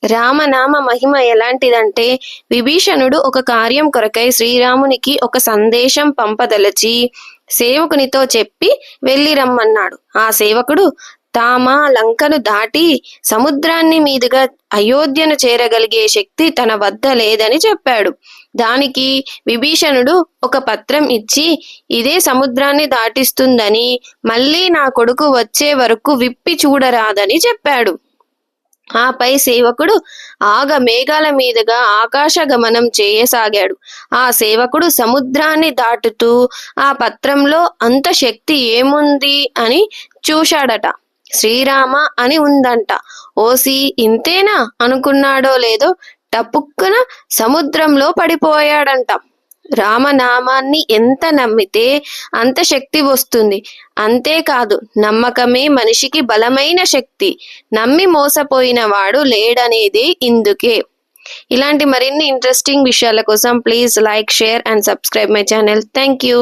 రామనామ మహిమ ఎలాంటిదంటే, విభీషణుడు ఒక కార్యం కొరకై శ్రీరామునికి ఒక సందేశం పంపదలచి సేవకునితో చెప్పి వెళ్ళి రమ్మన్నాడు. ఆ సేవకుడు తామా లంకను దాటి సముద్రాన్ని మీదుగా అయోధ్యను చేరగలిగే శక్తి తన వద్ద లేదని చెప్పాడు. దానికి విభీషణుడు ఒక పత్రం ఇచ్చి, ఇదే సముద్రాన్ని దాటిస్తుందని, మళ్ళీ నా కొడుకు వచ్చే వరకు విప్పి చూడరాదని చెప్పాడు. ఆపై సేవకుడు ఆగ మేఘాల మీదుగా ఆకాశ గమనం చేయసాగాడు. ఆ సేవకుడు సముద్రాన్ని దాటుతూ ఆ పత్రంలో అంత శక్తి ఏముంది అని చూశాడట. శ్రీరామ అని ఉందంట. ఓసి ఇంతేనా అనుకున్నాడో లేదో టపుక్కున సముద్రంలో పడిపోయాడంట. రామనామాన్ని ఎంత నమ్మితే అంత శక్తి వస్తుంది. అంతేకాదు, నమ్మకమే మనిషికి బలమైన శక్తి. నమ్మి మోసపోయిన వాడు లేడనేది ఇందుకే. ఇలాంటి మరిన్ని ఇంట్రెస్టింగ్ విషయాల కోసం please like, share and subscribe my channel. Thank you.